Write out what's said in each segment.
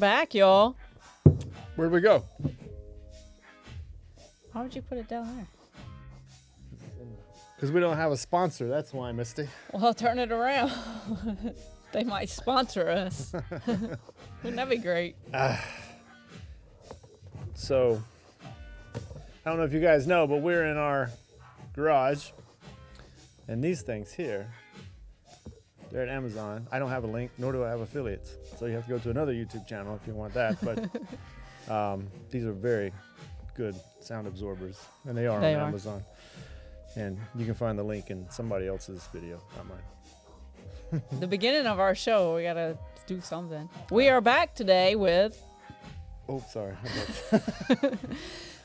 back, y'all. Where'd we go? Why would you put it down there? Because we don't have a sponsor. That's why, Misty. Well, turn it around. They might sponsor us. Wouldn't that be great? So, I don't know if you guys know, but we're in our garage. And these things here, they're at Amazon. I don't have a link, nor do I have affiliates. So you have to go to another YouTube channel if you want that. But these are very good sound absorbers. And they are on Amazon. And you can find the link in somebody else's video, not mine. The beginning of our show, we got to do something. We are back today with... Oh, sorry.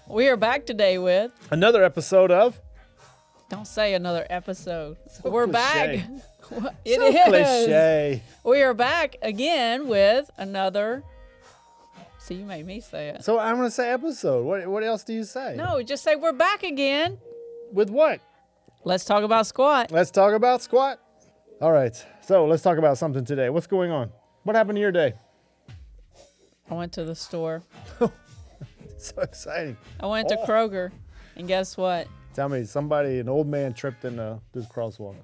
We are back today with... Another episode of... Don't say another episode. So We're cliche. back. It so is. Cliche. We are back again with another... See, you made me say it. So I'm going to say episode. What else do you say? No, just say we're back again. With what? Let's talk about squat. Let's talk about squat. All right. So let's talk about something today. What's going on? What happened to your day? I went to the store. So exciting. I went to Kroger, and guess what? Tell me, an old man tripped in this crosswalk.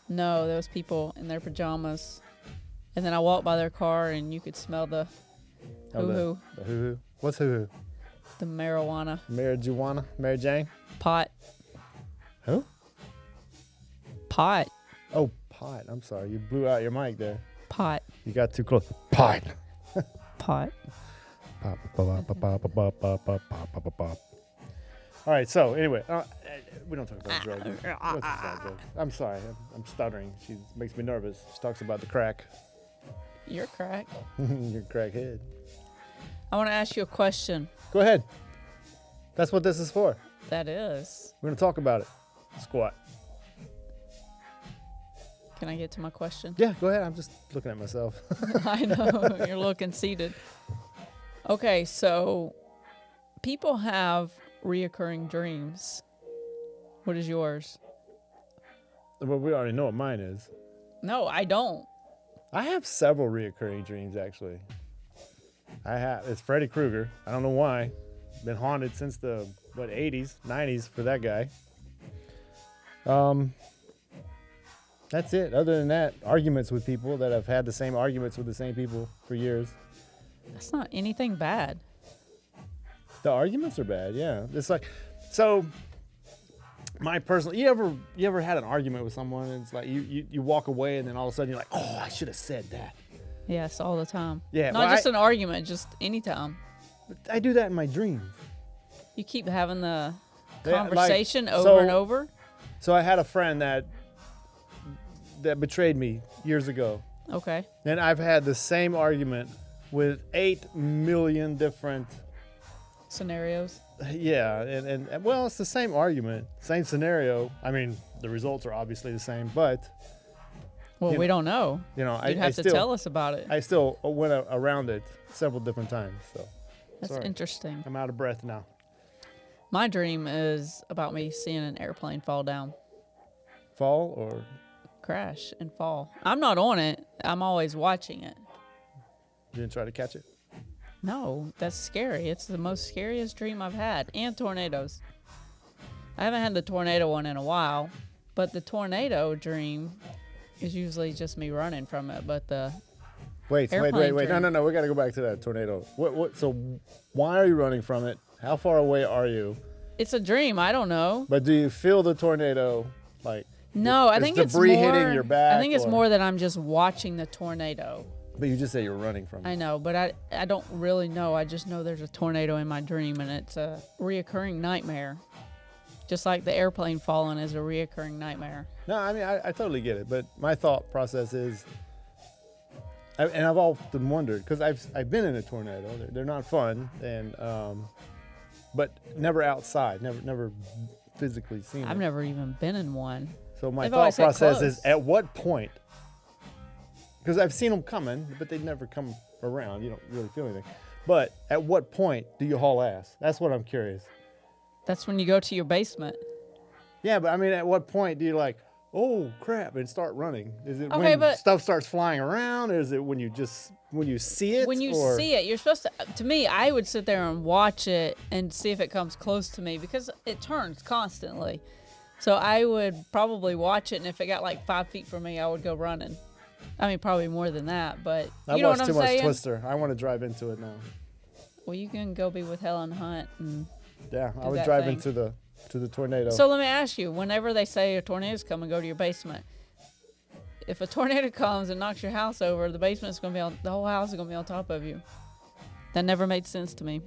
No, there was people in their pajamas. And then I walked by their car, and you could smell the hoo-hoo. The hoo-hoo? What's hoo-hoo? The marijuana. Marijuana? Mary Jane? Pot. Who? Pot. Oh, pot. I'm sorry. You blew out your mic there. Pot. You got too close. Pot. Pot. Pop, pop, pop, pop, pop, pop, pop, pop, pop, pop. All right, so anyway, we don't talk about drugs. What's about drugs? I'm sorry, I'm stuttering. She makes me nervous. She talks about the crack. You're crack. You're crackhead. I want to ask you a question. Go ahead. That's what this is for. That is. We're going to talk about it. Squat. Can I get to my question? Yeah, go ahead. I'm just looking at myself. I know. You're a little conceited. Okay, so people have reoccurring dreams. What is yours? Well, we already know what mine is. No, I don't. I have several reoccurring dreams, actually. It's Freddy Krueger. I don't know why. Been haunted since the, 80s, 90s for that guy. That's it. Other than that, arguments with people that have had the same arguments with the same people for years. That's not anything bad. The arguments are bad, yeah. It's like, so my personal, you ever had an argument with someone and it's like you walk away and then all of a sudden you're like, oh, I should have said that. Yes, all the time. Yeah. Not just an argument, just anytime. I do that in my dreams. You keep having the Yeah, conversation like, over and over? So I had a friend that betrayed me years ago. Okay. And I've had the same argument with 8 million different scenarios. Yeah, and well, it's the same argument, same scenario. I mean, the results are obviously the same, but we don't know. You'd have to tell us about it. I still went around it several different times. So that's interesting. I'm out of breath now. My dream is about me seeing an airplane fall down. Fall or crash and fall. I'm not on it. I'm always watching it. You didn't try to catch it? No, that's scary. It's the most scariest dream I've had. And tornadoes. I haven't had the tornado one in a while, but the tornado dream is usually just me running from it. But the wait. No. We got to go back to that tornado. What? So why are you running from it? How far away are you? It's a dream. I don't know. But do you feel the tornado like? No, I think it's more. Debris hitting your back. I think it's more that I'm just watching the tornado. But you just say you're running from it. I know, but I don't really know. I just know there's a tornado in my dream, and it's a reoccurring nightmare. Just like the airplane falling is a reoccurring nightmare. No, I mean, I totally get it. But my thought process is, and I've often wondered, because I've been in a tornado. They're not fun, and but never outside, never physically seen it. I've never even been in one. So my thought process is, at what point? Because I've seen them coming, but they never come around. You don't really feel anything. But at what point do you haul ass? That's what I'm curious. That's when you go to your basement. Yeah, but I mean, at what point do you like, oh crap, and start running? Is it Okay, when but- stuff starts flying around, or is it when you see it? When you or? see it, you're supposed to me, I would sit there and watch it and see if it comes close to me because it turns constantly. So I would probably watch it, and if it got like 5 feet from me, I would go running. I mean, probably more than that, but I you know watched what I'm too much saying? Twister. I want to drive into it now. Well, you can go be with Helen Hunt. And Yeah, I do would that drive thing. into the tornado. So let me ask you, whenever they say a tornado's coming, go to your basement. If a tornado comes and knocks your house over, the basement's going to be the whole house is going to be on top of you. That never made sense to me.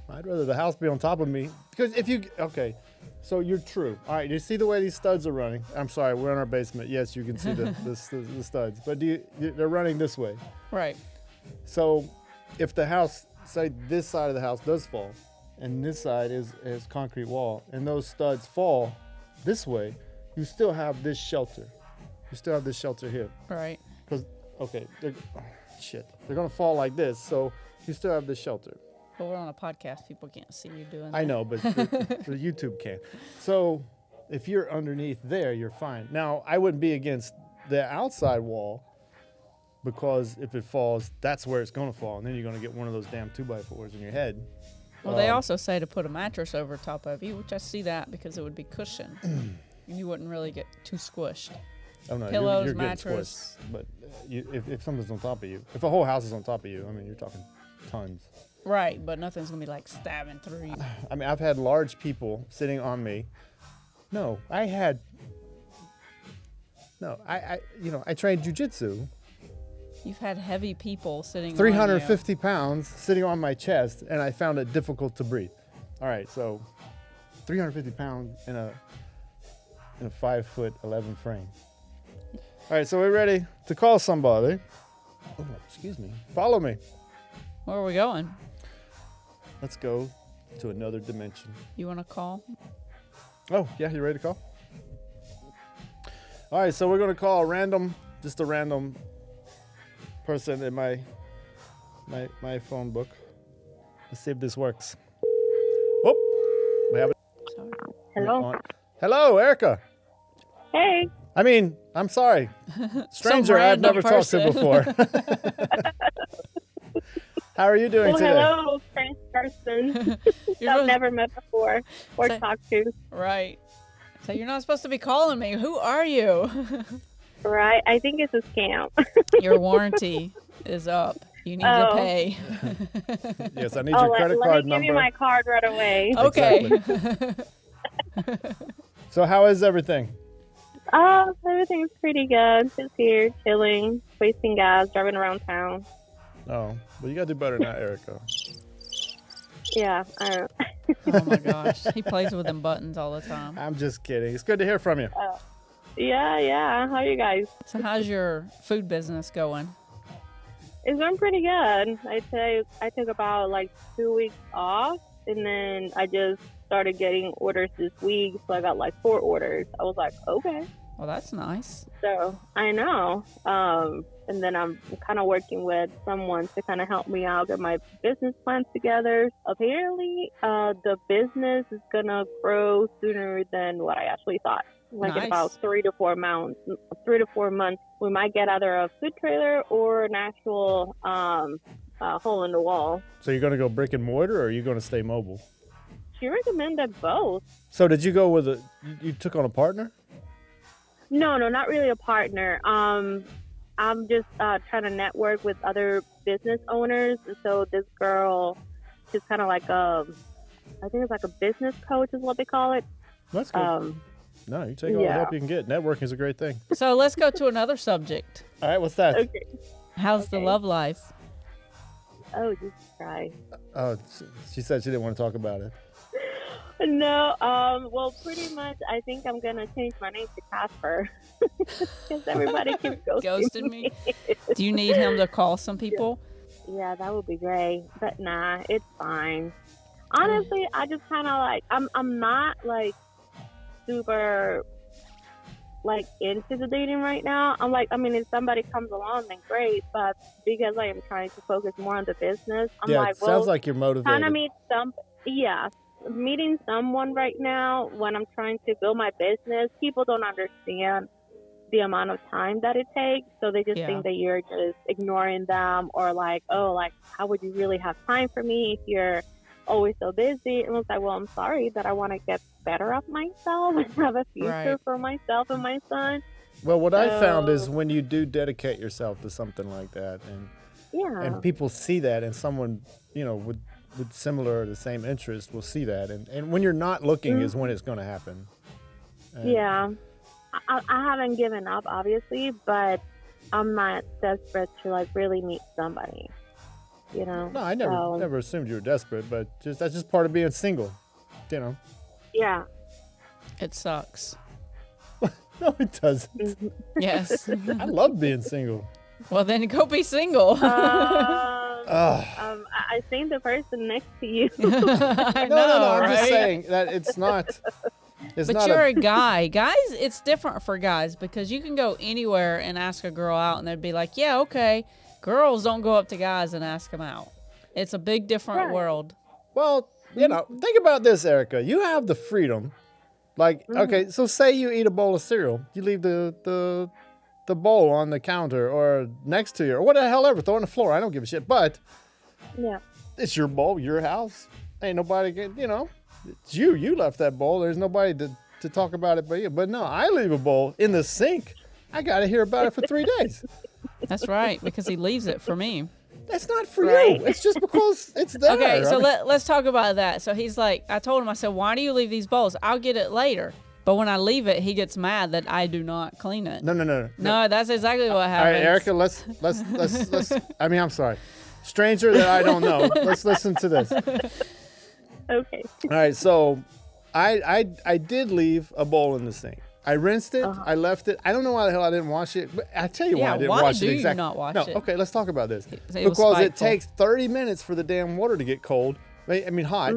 I'd rather the house be on top of me because okay, so you're true. All right, you see the way these studs are running. I'm sorry, we're in our basement. Yes, you can see the studs, but they're running this way. Right. So if the house, say this side of the house does fall, and this side is concrete wall, and those studs fall this way, you still have this shelter. You still have this shelter here. Right. Because, okay, they're going to fall like this, so you still have this shelter. But we're on a podcast. People can't see you doing that. I know, but the YouTube can. So if you're underneath there, you're fine. Now, I wouldn't be against the outside wall because if it falls, that's where it's going to fall, and then you're going to get one of those damn 2x4s in your head. Well, they also say to put a mattress over top of you, which I see that because it would be cushioned. You wouldn't really get too squished. Oh, no, Pillows, you're getting mattress. squished. But if something's on top of you, if a whole house is on top of you, I mean, you're talking tons. Right, but nothing's going to be like stabbing through you. I mean, I've had large people sitting on me. I trained jujitsu. You've had heavy people sitting on 350 pounds sitting on my chest, and I found it difficult to breathe. All right, so 350 pounds in a 5'11" frame. All right, so we're ready to call somebody. Oh, excuse me. Follow me. you. Where are we going? Let's go to another dimension. You want to call? Oh, yeah, you ready to call? All right, so we're going to call a random person in my phone book. Let's see if this works. Oh, we have it. Sorry. Hello. Hello, Erica. Hey. I mean, I'm sorry. Stranger I've random never talked to person. before. How are you doing Well, today? hello, strange person I've never met before or Say- talked to. Right. So you're not supposed to be calling me. Who are you? Right. I think it's a scam. Your warranty is up. You need to Oh. pay. Yes, I need your credit let card me number. give you my card right away. Okay. So how is everything? Oh, everything's pretty good. Just here, chilling, wasting gas, driving around town. Oh, well, you got to do better than that, Erica. Yeah. Oh my gosh. He plays with them buttons all the time. I'm just kidding. It's good to hear from you. Yeah. How are you guys? So how's your food business going? It's going pretty good. I took about like 2 weeks off, and then I just started getting orders this week. So I got like 4 orders. I was like, okay. Well, that's nice. So I know. And then I'm kind of working with someone to kind of help me out, get my business plans together. Apparently, the business is going to grow sooner than what I actually thought. Like Nice. in about 3 to 4 months. 3 to 4 months, we might get either a food trailer or an actual hole in the wall. So you're going to go brick and mortar, or are you going to stay mobile? She recommended both. So did you go with you took on a partner? No, not really a partner. I'm just trying to network with other business owners. So this girl, she's kind of like I think it's like a business coach is what they call it. That's good. No, you take all the yeah. help you can get. Networking is a great thing. So let's go to another subject. All right, what's that? Okay. How's the Okay. love life? Oh, Jesus Christ. Oh, she said she didn't want to talk about it. No, well, pretty much, I think I'm going to change my name to Casper. Because everybody keeps Ghosting me? Do you need him to call some people? Yeah, that would be great. But nah, it's fine. Honestly, I just kind of like, I'm not like super like into the dating right now. I'm like, I mean, if somebody comes along, then great. But because I am trying to focus more on the business, I'm Yeah, like, it well, sounds like you're motivated. kind of meet some, yeah. meeting someone right now when I'm trying to build my business, people don't understand the amount of time that it takes. So they just Yeah. think that you're just ignoring them, or like, oh, like, how would you really have time for me if you're always so busy? And it's like, well, I'm sorry that I want to get better of myself and have a future Right. for myself and my son. Well, what I found So- is when you do dedicate yourself to something like that, Yeah. and people see that, and someone, you know, with similar or the same interest will see that, and when you're not looking is when it's going to happen. And Yeah. I haven't given up, obviously, but I'm not desperate to like really meet somebody. You know? No, I never assumed you were desperate, but that's just part of being single, you know. Yeah. It sucks. No, it doesn't. Mm-hmm. Yes. I love being single. Well, then go be single. I think the person next to you. I know, No, I'm just right? saying that it's not. It's But not you're a guy. Guys, it's different for guys because you can go anywhere and ask a girl out and they'd be like, yeah, okay. Girls don't go up to guys and ask them out. It's a big different Right. world. Well, you know, think about this, Erica. You have the freedom. Like, okay, so say you eat a bowl of cereal. You leave the bowl on the counter or next to you or whatever the hell ever. Throw it on the floor. I don't give a shit. But Yeah. it's your bowl, your house. Ain't nobody get, you know. It's you. You left that bowl. There's nobody to talk about it but you. But no, I leave a bowl in the sink. I got to hear about it for 3 days. That's right, because he leaves it for me. That's not for Right. you. It's just because it's there. Okay, so I mean, let's talk about that. So he's like, I told him, I said, why do you leave these bowls? I'll get it later. But when I leave it, he gets mad that I do not clean it. No. No, that's exactly what All happens. right, Erica, let's. I mean, I'm sorry, stranger that I don't know. Let's listen to this. All Okay. right, so I did leave a bowl in the sink. I rinsed it. I left it. I don't know why the hell I didn't wash it. But I tell you why Yeah, I didn't why wash do it you exactly. not wash no, it? okay, let's talk about this. was Because it spiteful. takes 30 minutes for the damn water to get cold. I mean, hot.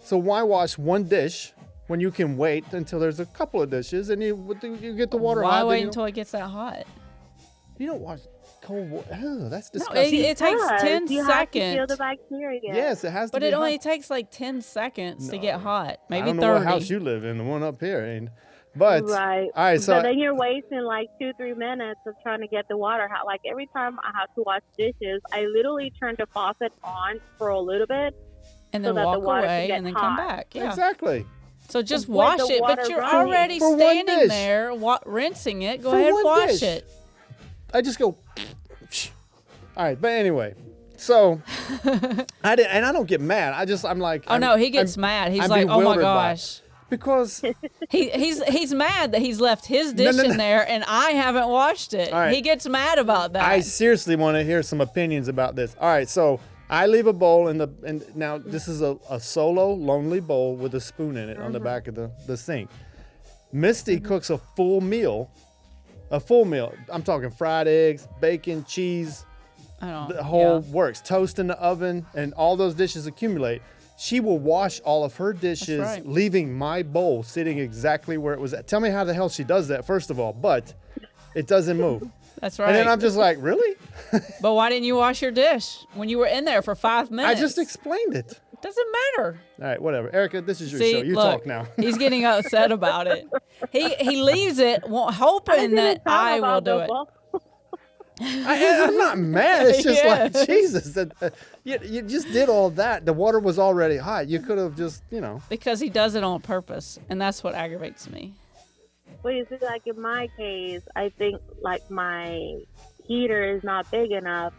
So why wash one dish when you can wait until there's a couple of dishes and you get the water Why hot? wait then until it gets that hot? you don't wash cold water. Ugh, that's No, disgusting. it takes Because 10 you have to kill seconds. the bacteria. Yes, it has to But be it hot. only takes like 10 seconds to get hot. Maybe I don't know 30. what house you live in, the one up here. And, but, Right. all right, so, but then you're wasting like 2-3 minutes of trying to get the water hot. Like every time I have to wash dishes, I literally turn the faucet on for a little bit. and so then that the walk water can away get and then come hot. back. Yeah. exactly. So just With wash the it, but water you're running. already For one standing dish. there rinsing it. Go For ahead one and wash dish. it. I just go, all right, but anyway, so, I don't get mad. I'm like, Oh no, he gets mad. He's I'm like, "Oh my bewildered by it. gosh." because, He's mad that he's left his dish no. in there and I haven't washed it. All right. He gets mad about that. I seriously want to hear some opinions about this. All right, so I leave a bowl and now this is a solo lonely bowl with a spoon in it on the back of the sink. Misty cooks a full meal. I'm talking fried eggs, bacon, cheese, I don't. the whole yeah. works. Toast in the oven, and all those dishes accumulate. She will wash all of her dishes, right. leaving my bowl sitting exactly where it was at. Tell me how the hell she does that, first of all, but it doesn't move. That's right. And then I'm just like, really? But why didn't you wash your dish when you were in there for 5 I minutes? just explained it. Doesn't matter. All right, whatever. Erica, this is your See, show. You look, talk now. He's getting upset about it. He leaves it, hoping that I will do it. I'm not mad. It's just like, Yes. Jesus. You just did all that. The water was already hot. You could have just, Because he does it on purpose, and that's what aggravates me. Well, you see, like in my case, I think like my heater is not big enough,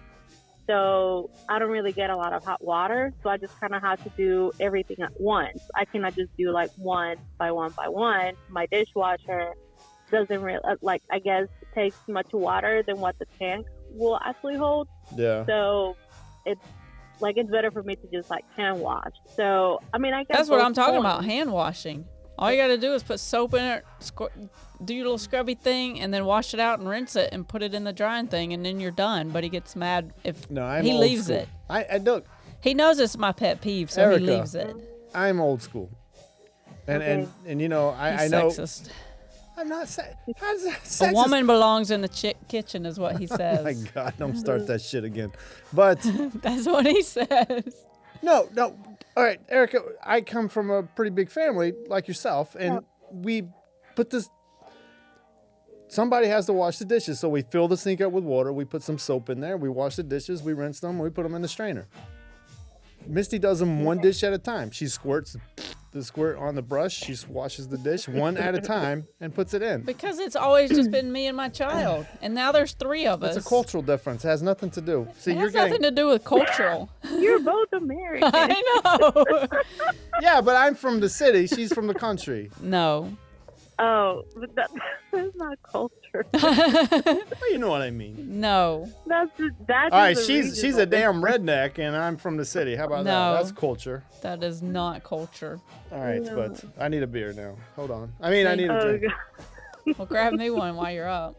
so I don't really get a lot of hot water. So I just kind of have to do everything at once. I cannot just do like one by one by one. My dishwasher doesn't really I guess takes much water than what the tank will actually hold. Yeah. So it's better for me to just like hand wash. So I mean, I guess That's what both I'm talking points. about, hand washing. All you got to do is put soap in it, do your little scrubby thing, and then wash it out and rinse it and put it in the drying thing, and then you're done. But he gets mad if No, I'm he old leaves school. it. I look, He knows it's my pet peeve, so Erica. he leaves it. I'm old school. And Okay. and you know, I He's know sexist. I'm not how's that A sexist? woman belongs in the kitchen is what he Oh my says. God, don't start that shit again. But That's what he says. no, All right, Erica, I come from a pretty big family like yourself, and Yep. we put this. Somebody has to wash the dishes, so we fill the sink up with water. We put some soap in there. We wash the dishes. We rinse them. We put them in the strainer. Misty does them one dish at a time. She squirts the squirt on the brush. She washes the dish one at a time and puts it in. Because it's always just been me and my child, and now there's 3 of us. It's a cultural difference. It has nothing to do. See, It you're has nothing getting. to do with cultural. You're both American. I know. Yeah, but I'm from the city. She's from the country. No. Oh, but that's not culture. Well, you know what I mean. No. That's All right, just a she's a regional damn redneck, and I'm from the city. How about No. that? That's culture. That is not culture. All right, No. but I need a beer now. Hold on. I mean, I need a Oh, drink. God. Well, grab me one while you're up.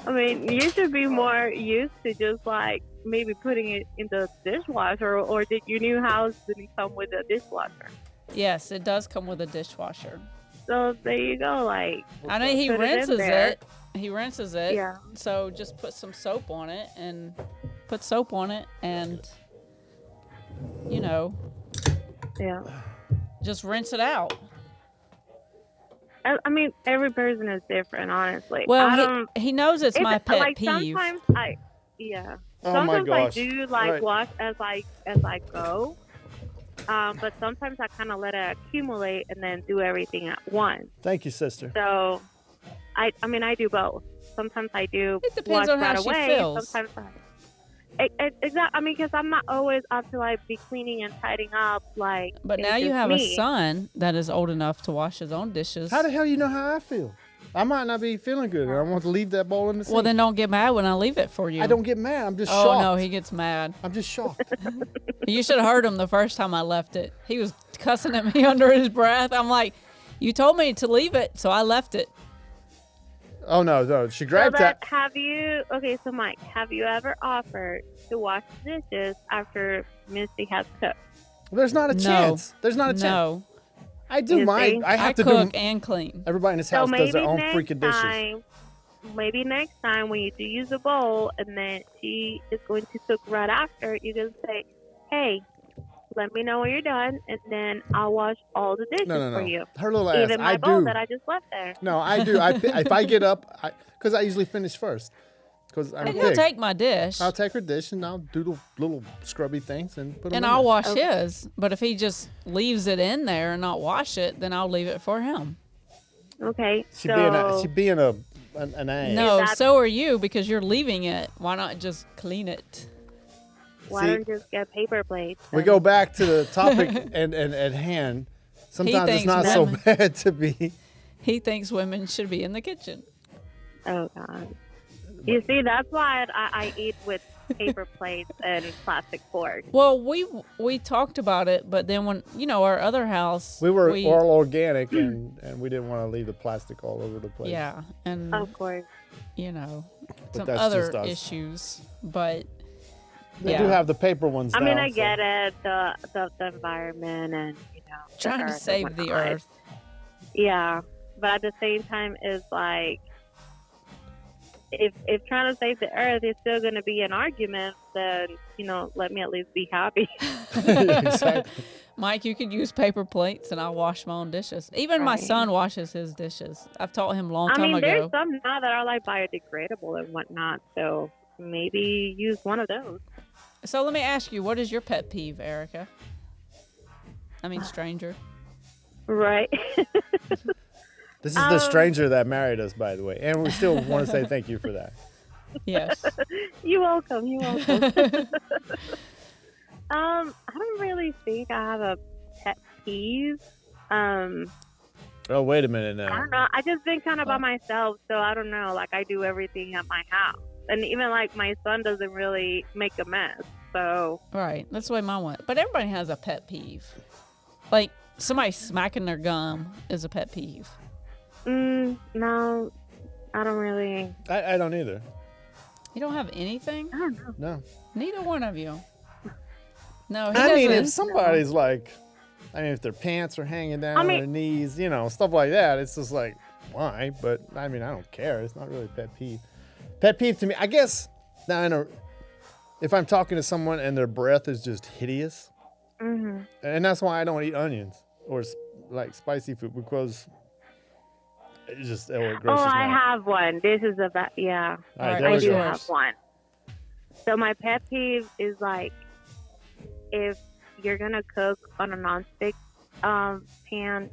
I mean, you should be more used to just like maybe putting it in the dishwasher, or did your new house didn't come with a dishwasher? Yes, it does come with a dishwasher. So there you go. Like, I know he Put it in rinses there. it. He rinses it. yeah. So just put some soap on it and you know, Yeah. just rinse it out. I mean, every person is different, honestly. Well, I don't. he knows it's my pet like peeve. sometimes yeah. Oh my Sometimes gosh. I do like Right. wash as I go. But sometimes I kind of let it accumulate and then do everything at once. Thank you, sister. So, I mean, I do both. Sometimes I do It depends wash on right how she away. feels. Sometimes exactly. I mean, because I'm not always up to like be cleaning and tidying up. Like, But it's now you just have me. a son that is old enough to wash his own dishes. How the hell you know how I feel? I might not be feeling good, and I want to leave that bowl in the sink. Well, then don't get mad when I leave it for you. I don't get mad. I'm just Oh shocked. no, he gets mad. I'm just shocked. You should have heard him the first time I left it. He was cussing at me under his breath. I'm like, you told me to leave it, so I left it. Oh no! She So grabbed that. have you? Okay, so Mike, have you ever offered to wash the dishes after Misty has cooked? There's not a No. chance. There's not a chance. No, I do You my. think? I have I to cook do. and clean. Everybody in this So house does maybe their own next freaking dishes. time, maybe next time when you do use a bowl and then she is going to cook right after, you can say, "Hey, let me know when you're done, and then I'll wash all the dishes No. for you, Her little ass. even my I bowl do. that I just left there." No, I do. If I get up, because I usually finish first, because I'm And big. he'll take my dish, I'll take her dish and I'll do the little scrubby things and put them and in I'll there. wash Okay. his. But if he just leaves it in there and not wash it, then I'll leave it for him. Okay, She so being an ass. No, that- so are you because you're leaving it. Why not just clean it? why See, don't you just get paper plates? we and- go back to the topic and at hand. Sometimes it's thinks not so women- bad to be. He thinks women should be in the kitchen. Oh God! You see, that's why I eat with paper plates and plastic forks. Well, we talked about it, but then when our other house, We were all organic and we didn't want to leave the plastic all over the place. yeah, and Of course. some that's other just us. issues, but They do have the paper ones I mean, now, I so- get it, the environment and the trying to earth and save the whatnot. earth. Yeah, but at the same time, it's like if trying to save the earth is still going to be an argument, then let me at least be happy. Exactly. Mike, you could use paper plates, and I'll wash my own dishes. Even my Right. son washes his dishes. I've taught him a long I time mean, ago. there's some now that are like biodegradable and whatnot, so maybe use one of those. So let me ask you, what is your pet peeve, Erica? I mean, stranger. Right. This is the stranger that married us, by the way. And we still want to say thank you for that. Yes. You're welcome. You're welcome. I don't really think I have a pet peeve. Oh, wait a minute I now. don't know. I just been kind of by myself, so I don't know. Like I do everything at my house, and even like my son doesn't really make a mess. So Right. That's the way mine went. But everybody has a pet peeve. Like somebody smacking their gum is a pet peeve. no, I don't really. I don't either. You don't have anything? I don't know. No. Neither one of you. No, he I mean, doesn't. if somebody's like, if their pants are hanging down I on mean- their knees, stuff like that, it's just like, why? But I mean, I don't care. It's not really a pet peeve. Pet peeve to me, I guess, now if I'm talking to someone and their breath is just hideous, And that's why I don't eat onions or like spicy food, because it grosses me I out. have one. This is about, yeah. All right, All there right, we I do go. have one. So my pet peeve is like, if you're going to cook on a nonstick pan,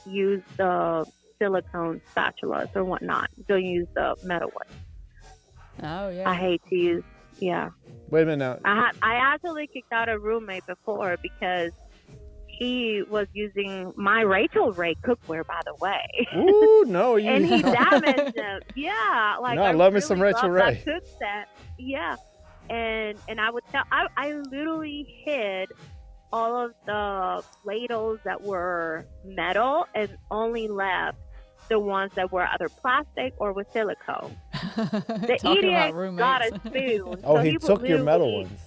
use the silicone spatulas or whatnot. Don't use the metal one. Oh yeah. I hate to use, yeah. Wait a minute now. I actually kicked out a roommate before because he was using my Rachel Ray cookware, by the way. Ooh, no, you. And he damaged them. Yeah, like No, I love me some Rachel love that Ray. cook set. Yeah, and I would tell. I literally hid all of the ladles that were metal and only left the ones that were either plastic or with silicone. The Talking about idiot roommates. got a spoon. Oh, so he would took your metal literally- ones.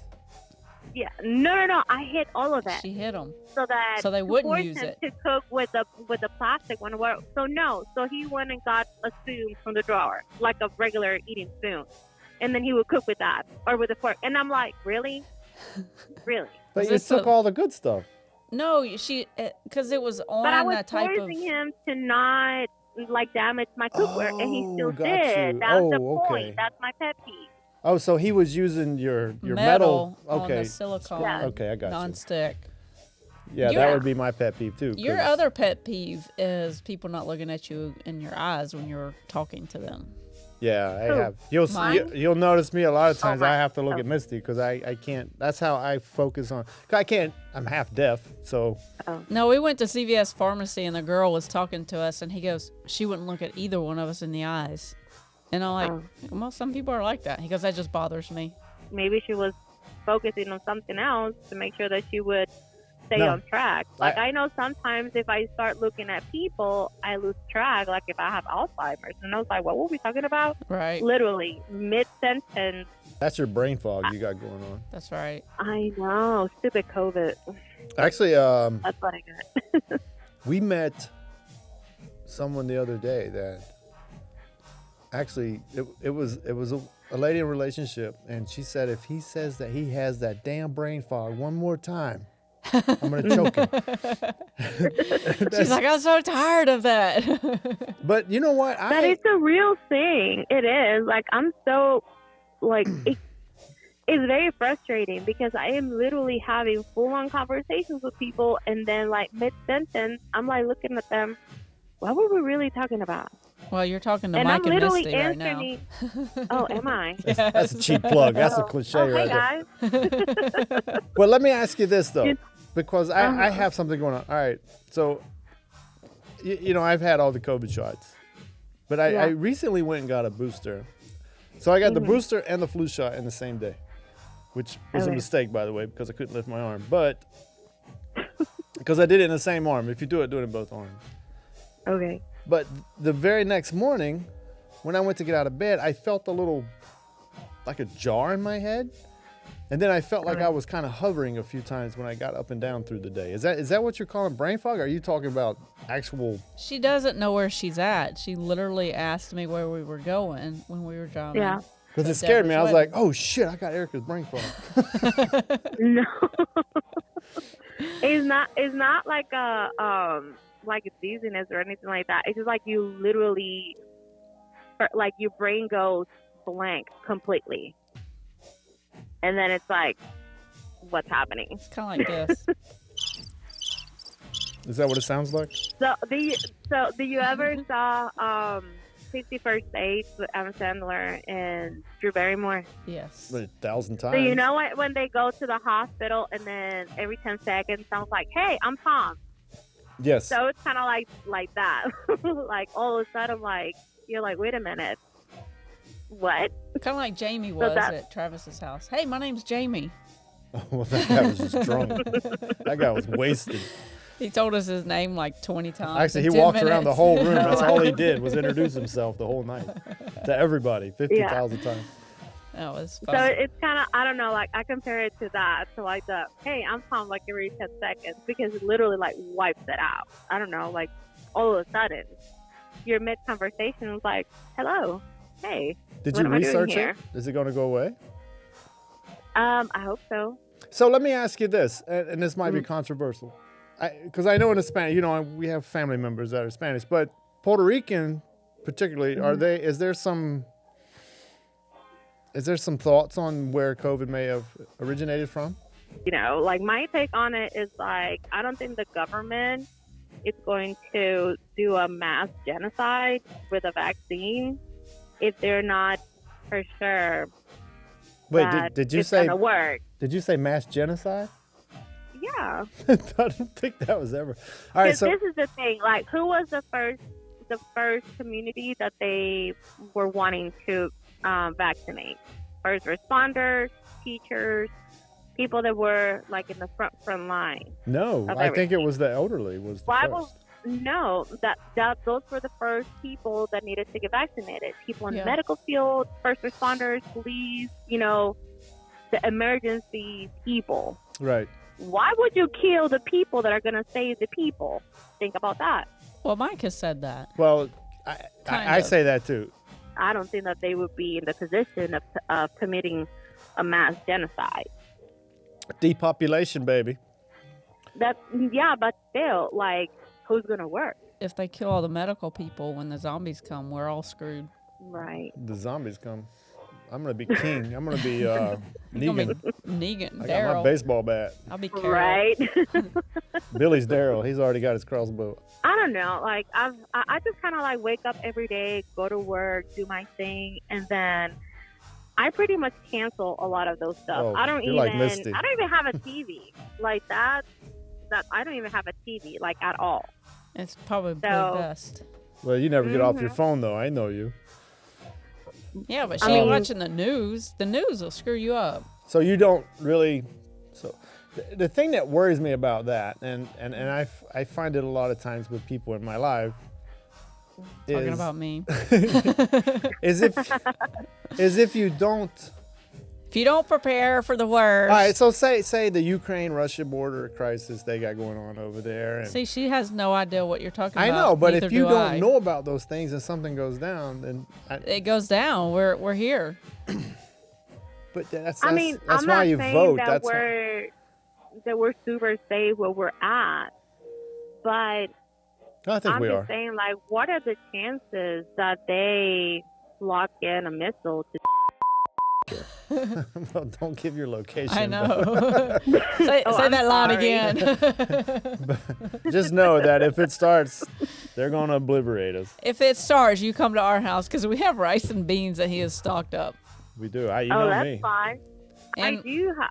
Yeah, no. I hid all of that She hit them. so that So they to wouldn't force use him it. to cook with the plastic one. So he went and got a spoon from the drawer, like a regular eating spoon, and then he would cook with that or with a fork. And I'm like, really? But Is you this took a- all the good stuff. No, because it was on But I was that type of. forcing him to not like damage my cookware, and he still got did. you. That's the Oh, point. okay. That's my pet peeve. Oh, so he was using your metal on Okay. the silicone Yeah. Okay, I got you. non-stick. Yeah, Your- that would be my pet peeve too. Your 'cause- other pet peeve is people not looking at you in your eyes when you're talking to them. Yeah, I Who? have. Mine? You'll notice me a lot of times. I mine. have to look at Misty because I can't. That's how I focus on. 'Cause I can't. I'm half deaf, so No, we went to CVS Pharmacy and the girl was talking to us and he goes, she wouldn't look at either one of us in the eyes. And I'm like, well, some people are like that. He goes, that just bothers me. Maybe she was focusing on something else to make sure that she would stay No. on track. Like I know sometimes if I start looking at people, I lose track. Like if I have Alzheimer's, and I was like, what were we talking about? Right. Literally mid sentence. that's your brain fog you got going on. That's right. I know, stupid COVID. Actually, That's what I got. we met someone the other day that actually it was a lady in a relationship, and she said if he says that he has that damn brain fog one more time, I'm gonna choke him. She's like, I'm so tired of that. But you know what? That is a real thing. It is. Like I'm so like it's very frustrating because I am literally having full on conversations with people, and then like mid sentence I'm like looking at them, what were we really talking about? Well, you're talking to And Mike I'm and literally Misty right now. answering. Oh, am I? That's a cheap plug. That's a cliche Oh, hey right there. guys. Well, let me ask you this though, Just- because I have something going on. All right, so you know I've had all the COVID shots, but I recently went and got a booster. So I got the booster and the flu shot in the same day, which was a Okay. mistake, by the way, because I couldn't lift my arm. But because I did it in the same arm. If you do it in both arms. Okay. But the very next morning, when I went to get out of bed, I felt a little, like a jar in my head. And then I felt like I was kind of hovering a few times when I got up and down through the day. Is that what you're calling brain fog? Or are you talking about actual? She doesn't know where she's at. She literally asked me where we were going when we were driving. Yeah. Because it So scared me. I was Deborah's like, oh shit, I got Erica's brain fog. No. It's not like a dizziness or anything like that. It's just like you literally like your brain goes blank completely. And then it's like, what's happening? It's kind of like this. Is that what it sounds like? So do you ever saw 50 First Dates with Adam Sandler and Drew Barrymore? Yes. 1,000 times. So you know what, when they go to the hospital and then every 10 seconds sounds like, hey, I'm Tom. Yes. So it's kind of like that. Like all of a sudden, like you're like, wait a minute, what? Kind of like Jamie was that- at Travis's house. Hey, my name's Jamie. Well, that guy was just drunk. That guy was wasted. He told us his name like 20 times. Actually, in he 10 walked around the minutes. whole room. That's all he did was introduce himself the whole night to everybody, 50,000 times. That was So fun. it's kind of, I don't know, like I compare it to that, to like the, hey, I'm Tom, like every 10 seconds, because it literally like wipes it out. I don't know, like all of a sudden, your mid conversation was like, hello, hey. Did What you am I doing research here? it? Is it going to go away? I hope so. So let me ask you this, and this might be controversial, because I know in the Spanish, we have family members that are Spanish, but Puerto Rican, particularly, Is there some thoughts on where COVID may have originated from? Like my take on it is like, I don't think the government is going to do a mass genocide with a vaccine if they're not for sure. Wait, did you it's say gonna work? Did you say mass genocide? Yeah. I don't think that was ever. All right, so this is the thing. Like, who was the first community that they were wanting to vaccinate? First responders, teachers, people that were like in the front line. No, I think it was the elderly was the first. No, that those were the first people that needed to get vaccinated. People in the medical field, first responders, police, the emergency people. Right. Why would you kill the people that are going to save the people? Think about that. Well, Mike has said that. Well, I say that too. I don't think that they would be in the position of committing a mass genocide. Depopulation, baby. But still, like, who's going to work? If they kill all the medical people when the zombies come, we're all screwed. Right. The zombies come. I'm going to be king. I'm going to be Negan. Negan, I got Daryl. my baseball bat. I'll be Carol. Right. Billy's Daryl. He's already got his crossbow. I don't know. Like, I just kind of like wake up every day, go to work, do my thing, and then I pretty much cancel a lot of those stuff. Oh, I don't you're even like Misty. I don't even have a TV like that. I don't even have a TV like at all. It's probably best. Well, you never get off your phone though. I know you. Yeah, but she ain't watching the news. The news will screw you up. So you don't really. So the thing that worries me about that, and I find it a lot of times with people in my life. Talking about me. is if you don't. If you don't prepare for the worst. All right, so say the Ukraine-Russia border crisis they got going on over there. And see, she has no idea what you're talking about. I know, but Neither if you do don't I. know about those things and something goes down, then it goes down. We're here. But that's I'm why not you saying vote. that we're super safe where we're at, but I think I'm we just are. saying, like, what are the chances that they lock in a missile to? Well, don't give your location. I know. say that line again. Just know that if it starts, they're going to obliterate us. If it starts, you come to our house because we have rice and beans that he has stocked up. We do. You know that's me. fine. And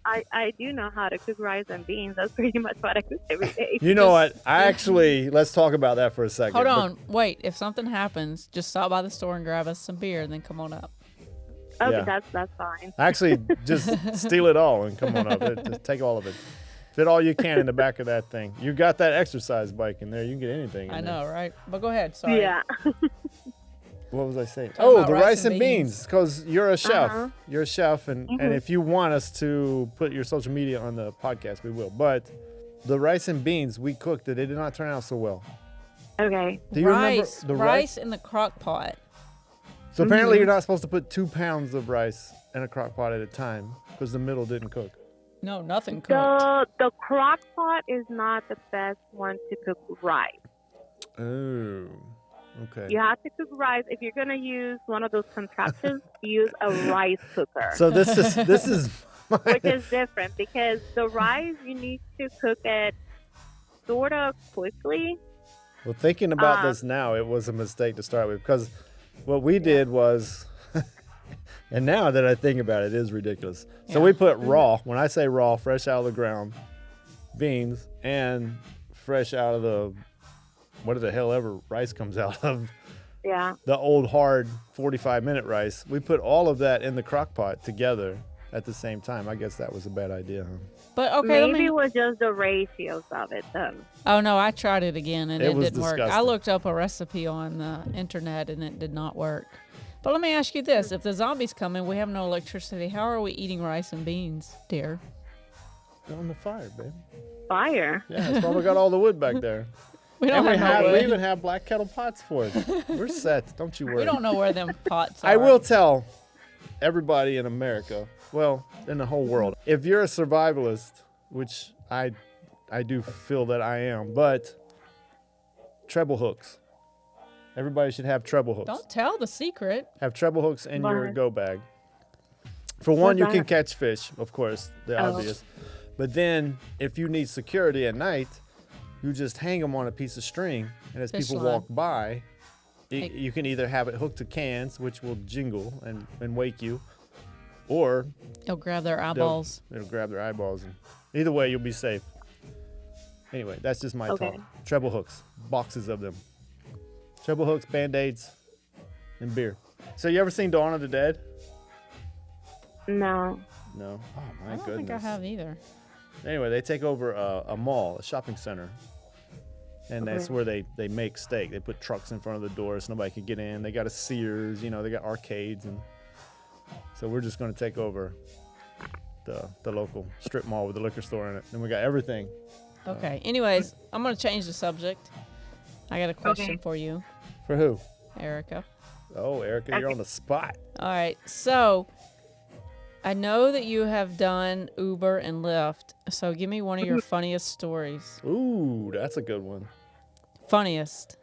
I do know how to cook rice and beans. That's pretty much what I cook every day. You know what? Let's talk about that for a second. Hold on. Wait. If something happens, just stop by the store and grab us some beer and then come on up. Okay, Yeah. that's fine. Actually, just steal it all and come on up. Just take all of it. Fit all you can in the back of that thing. You got that exercise bike in there. You can get anything in I there. know, right? But go ahead. Sorry. Yeah. What was I saying? Talking about The rice and beans. Because you're a chef. Uh-huh. You're a chef. And if you want us to put your social media on the podcast, we will. But the rice and beans we cooked, they did not turn out so well. Okay. Do you remember the rice in the crock pot. So apparently you're not supposed to put 2 pounds of rice in a crock pot at a time because the middle didn't cook. No, nothing cooked. The crock pot is not the best one to cook rice. Oh, okay. You have to cook rice. If you're gonna use one of those contraptions, use a rice cooker. So this is which is different because the rice you need to cook it sort of quickly. Well, thinking about this now, it was a mistake to start with because what we did was, and now that I think about it, it is ridiculous. So we put raw, when I say raw, fresh out of the ground, beans, and fresh out of the, whatever the hell ever rice comes out of. Yeah. The old hard 45-minute rice. We put all of that in the crock pot together at the same time. I guess that was a bad idea, huh? But okay, maybe it was just the ratios of it then. Oh no, I tried it again and it was didn't work. I disgusting. looked up a recipe on the internet and it did not work. But let me ask you this: if the zombies come in, we have no electricity. How are we eating rice and beans, dear? On the fire, baby. Fire. Yeah, that's why we got all the wood back there. We don't And have no we wood. even have black kettle pots for it. We're set. Don't you worry. We don't know where them pots are. I will tell everybody in America, well, in the whole world, if you're a survivalist, which I do feel that I am, but treble hooks. Everybody should have treble hooks. Don't tell the secret. Have treble hooks in your Why? go bag. For one, you What's can that? catch fish, of course, the obvious. But then, if you need security at night, you just hang them on a piece of string, and as Fish people line. walk by, Hey. you can either have it hooked to cans, which will jingle and wake you, or You'll grab their eyeballs. it'll grab their eyeballs. And either way, you'll be safe. Anyway, that's just my Okay. talk. Treble hooks, boxes of them. Treble hooks, Band-Aids, and beer. So you ever seen Dawn of the Dead? No. No. Oh my I don't goodness. think I have either. Anyway, they take over a mall, a shopping center, and that's Okay. where they make steak. They put trucks in front of the door so nobody can get in. They got a Sears, they got arcades, and so we're just going to take over the local strip mall with the liquor store in it. And we got everything. Okay. Anyways, I'm going to change the subject. I got a question Okay. for you, For who? Erica. Oh, Erica, you're on the spot. All right. So I know that you have done Uber and Lyft. So give me one of your funniest stories. Ooh, that's a good one. Funniest.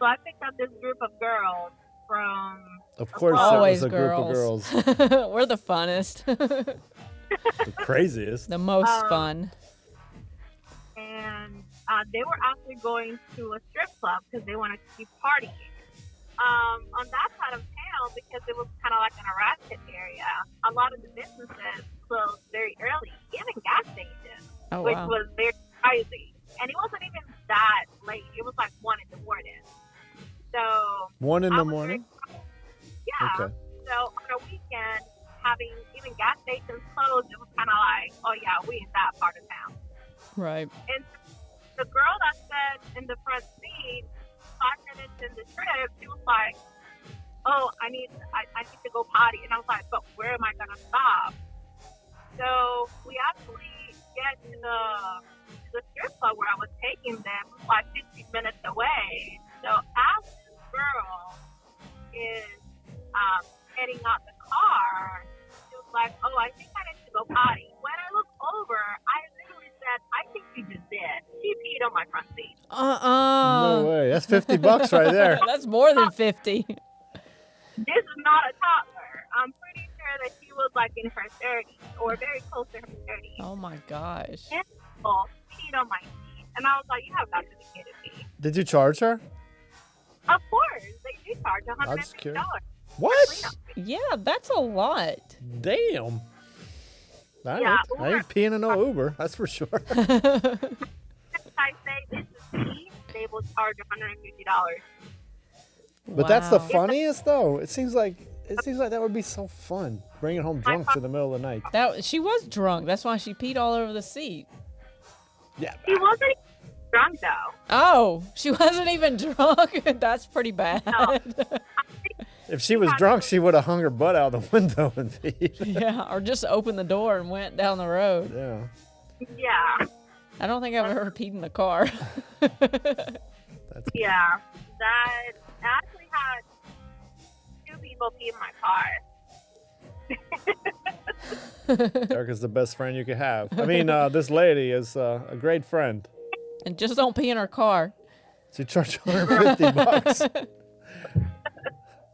So I picked up this group of girls from. Of course, Always it was a group of girls. girls. We're the funnest. The craziest. The most Um, fun. And they were actually going to a strip club because they wanted to keep partying. On that side of town, because it was kind of like an ratchet area, a lot of the businesses closed very early, even gas stations, Oh, which wow. was very crazy. And it wasn't even that late. It was like 1 in the morning. So 1 in I the was morning? yeah. Okay. So on a weekend, having even gas stations closed, it was kind of like, oh yeah, we in that part of town. Right. And the girl that sat in the front seat, 5 minutes in the trip, she was like, "Oh, I need to go potty," and I was like, "But where am I gonna stop?" So we actually get to the strip club where I was taking them, like 15 minutes away. So as this girl is heading out the car, she was like, "Oh, I think I need to go potty." When I look over, I literally said, "I think she just did. She peed on my front seat." No way. That's $50 right there. That's more than 50. This is not a toddler. I'm pretty sure that she was like in her 30s or very close to her 30s. Oh my gosh. And people peed on my seat. And I was like, you have got to be kidding me. Did you charge her? Of course, they do charge I'm just $150. curious. for What? cleanup fee. Yeah, that's a lot. Damn. All Yeah, right. I ain't peeing in no Uber, that's for sure. If I say this is me, they will charge $150. But that's the Wow. funniest though. It seems like that would be so fun. Bringing home drunk in the middle of the night. She was drunk. That's why she peed all over the seat. Yeah. She wasn't drunk though. Oh, she wasn't even drunk. That's pretty bad. No. If she was drunk, she would have hung her butt out the window and peed. Yeah, or just opened the door and went down the road. Yeah. Yeah. I don't think I've ever peed in the car. That's Yeah. That I actually had 2 people pee in my car. Erica's the best friend you could have. I mean, this lady is a great friend. And just don't pee in her car. She charged $150.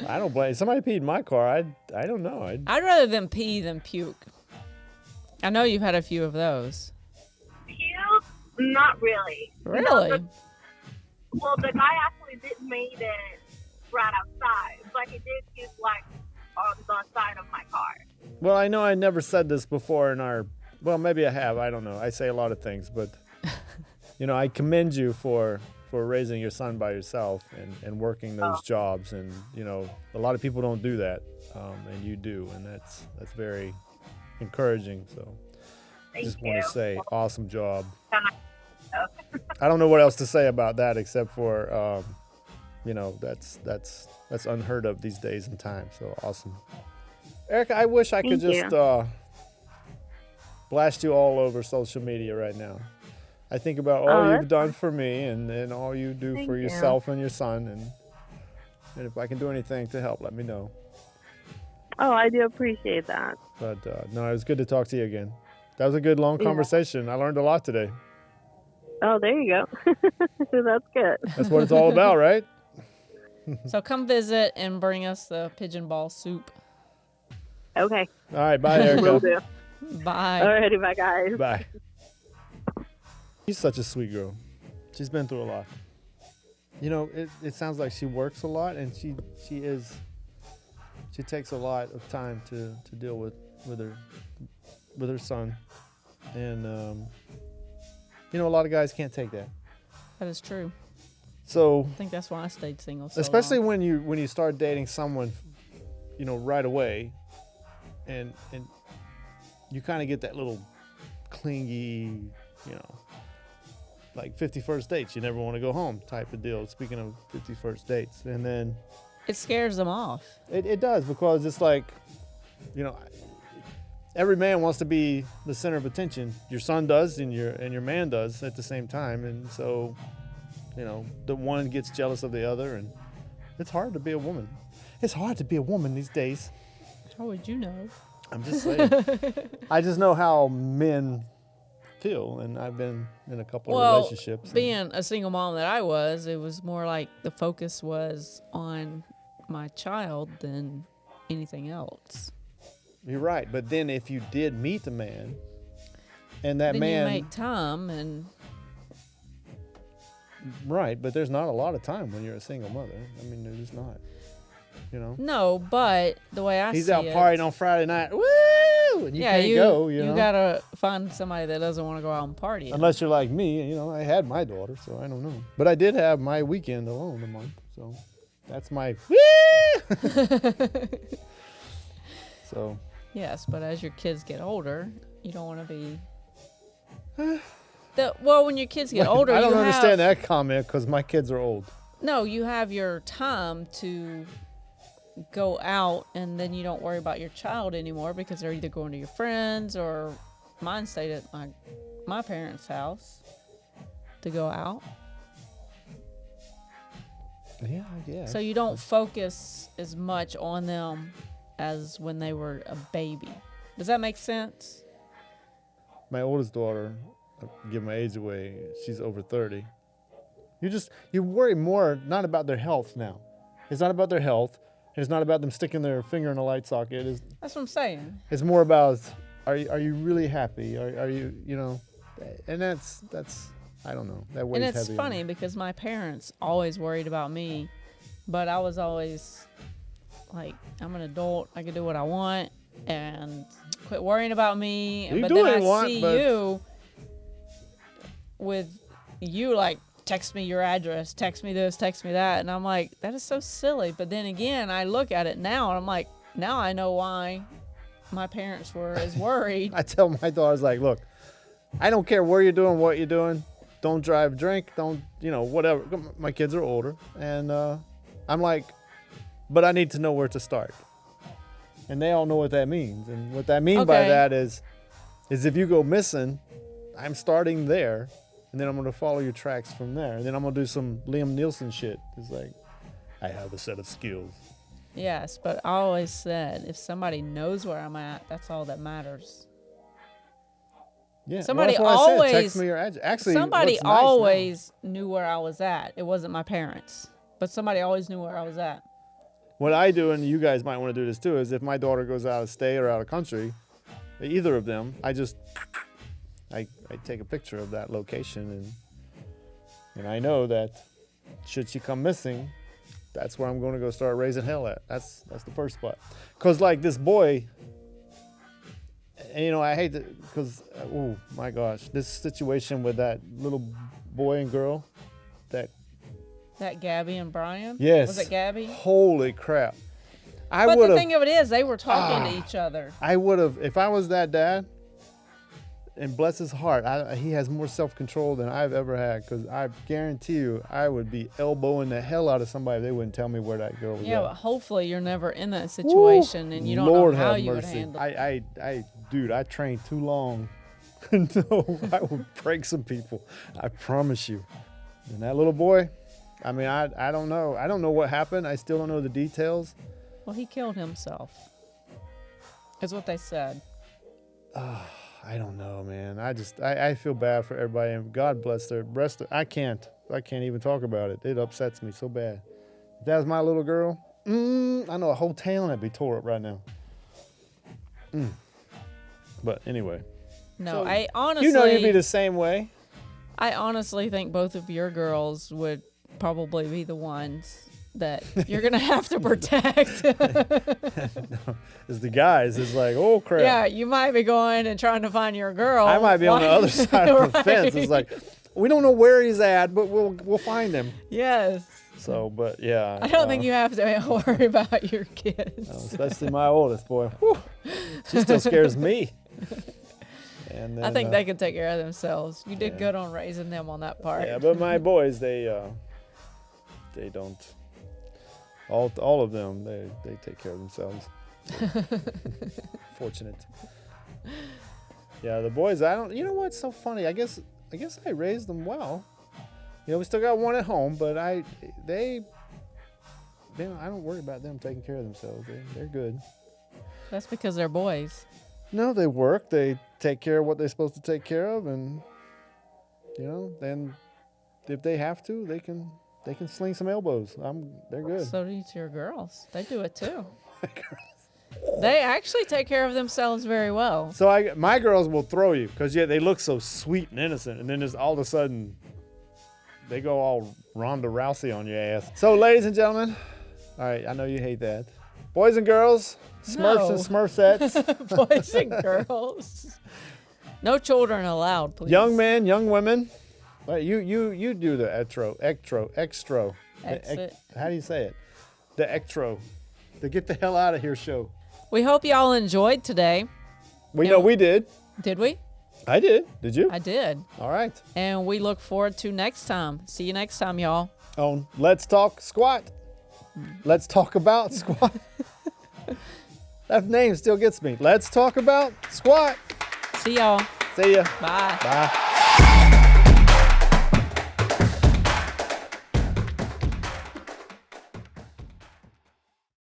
I don't blame somebody peed in my car. I don't know. I'd rather them pee than puke. I know you've had a few of those. Puke? Not really. Really? Well, the guy actually did made it right outside, but he did puke like on the side of my car. Well, I know I never said this before in our. Well, maybe I have. I don't know. I say a lot of things, but I commend you for raising your son by yourself and working those jobs, and a lot of people don't do that, and you do, and that's very encouraging. So I just want to say, awesome job. I don't know what else to say about that except for that's unheard of these days and times. So awesome, Erica. I wish I could Thank just blast you all over social media right now. I think about all you've done for me and all you do Thank for you. yourself and your son, and if I can do anything to help, let me know. Oh, I do appreciate that. But no, it was good to talk to you again. That was a good long Yeah. conversation. I learned a lot today. Oh, there you go. That's good. That's what it's all about, right? So come visit and bring us the pigeon ball soup. Okay. All right, bye, Will Erica. do. Bye. Alrighty, bye, guys. Bye. She's such a sweet girl. She's been through a lot. You know, it sounds like she works a lot, and she takes a lot of time to deal with her son, and you know, a lot of guys can't take that. That is true. So I think that's why I stayed single so especially long. when you start dating someone, you know, right away, and you kind of get that little clingy, you know, like 51st dates, you never want to go home type of deal. Speaking of 51st dates, and then It scares them off. it does, because it's like, you know, every man wants to be the center of attention. Your son does, and your man does at the same time, and so, you know, the one gets jealous of the other, and it's hard to be a woman. It's hard to be a woman these days. How would you know? I'm just saying. I just know how men feel, and I've been in a couple of relationships. Being a single mom that I was, it was more like the focus was on my child than anything else. You're right, but then if you did meet a man, and that then man, you make time, and right, but there's not a lot of time when you're a single mother. I mean, there's just not. You know. no, but the way I He's see out it, partying on Friday night. Woo! And you can't go, you know. gotta find somebody that doesn't want to go out and party. Unless you're like me, you know, I had my daughter, so I don't know. But I did have my weekend alone a month, so that's my So Yes, but as your kids get older, you don't want to be. Well, when your kids get older, I don't you understand have, that comment, because my kids are old. No, you have your time to go out, and then you don't worry about your child anymore because they're either going to your friends, or mine stayed at my parents' house to go out. Yeah, I guess. So you don't focus as much on them as when they were a baby. Does that make sense? My oldest daughter, I'll give my age away, she's over 30. You worry more, not about their health now. It's not about their health. It's not about them sticking their finger in a light socket. That's what I'm saying. It's more about, are you really happy? Are you, you know, and that's I don't know. That weighs And heavy. it's funny because my parents always worried about me, but I was always like, I'm an adult. I can do what I want, and quit worrying about me. You but do then what I you want, see but- you with you like, text me your address, text me this, text me that, and I'm like, that is so silly. But then again, I look at it now, and I'm like, now I know why my parents were as worried. I tell my daughters, like, look, I don't care where you're doing, what you're doing. Don't drive, drink, don't, you know, whatever. My kids are older, and I'm like, but I need to know where to start. And they all know what that means. And what I mean by Okay. that is if you go missing, I'm starting there, and then I'm going to follow your tracks from there. And then I'm going to do some Liam Nielsen shit. It's like, I have a set of skills. Yes, but I always said, if somebody knows where I'm at, that's all that matters. Yeah, Somebody that's what I said. always- Text me your address. Actually, Somebody what's nice now- always knew where I was at. It wasn't my parents, but somebody always knew where I was at. What I do, and you guys might want to do this too, is if my daughter goes out of state or out of country, either of them, I take a picture of that location, and I know that should she come missing, that's where I'm going to go start raising hell at. That's the first spot. Cause like this boy, and you know, I hate to, cause oh my gosh, this situation with that little boy and girl, That Gabby and Brian? yes, Was it Gabby? Holy crap! I But would the have. thing of it is, they were talking to each other. I would have, if I was that dad, and bless his heart, he has more self-control than I've ever had, because I guarantee you, I would be elbowing the hell out of somebody if they wouldn't tell me where that girl was Yeah, at. but hopefully you're never in that situation, and you don't Lord know how have you would mercy. handle it. Dude, I trained too long. No, I would break some people. I promise you. And that little boy, I mean, I don't know. I don't know what happened. I still don't know the details. Well, he killed himself. Is what they said. I don't know, man. I feel bad for everybody, and God bless their breast. I can't even talk about it. It upsets me so bad. If that was my little girl, I know a whole town would be tore up right now. But anyway. No, So, I honestly... You know you'd be the same way. I honestly think both of your girls would probably be the ones that you're going to have to protect. No, it's the guys. It's like, oh, crap. Yeah, you might be going and trying to find your girl. I might be on the other side of the fence. It's like, we don't know where he's at, but we'll find him. Yes. So, but yeah. I don't think you have to worry about your kids. Especially my oldest boy. Whew, she still scares me. And then, I think they can take care of themselves. You did good on raising them on that part. Yeah, but my boys, they don't. All of them, they take care of themselves. Fortunate. Yeah, the boys, I don't. You know what's so funny? I guess I raised them well. You know, we still got one at home, but I don't worry about them taking care of themselves. They're good. That's because they're boys. No, they work. They take care of what they're supposed to take care of, and then if they have to, they can sling some elbows. They're good. So do your girls. They do it too. They actually take care of themselves very well. So my girls will throw you because they look so sweet and innocent, and then just all of a sudden they go all Ronda Rousey on your ass. So, ladies and gentlemen, all right, I know you hate that. Boys and girls, Smurfs and Smurfettes. Boys and girls. No children allowed, please. Young men, young women. Wait, you do the extro. Exit. How do you say it? The extro. The get the hell out of here show. We hope y'all enjoyed today. We know we did. Did we? I did. Did you? I did. All right. And we look forward to next time. See you next time, y'all. On Let's Talk Squat. Let's talk about squat. That name still gets me. Let's talk about squat. See y'all. See ya. Bye. Bye.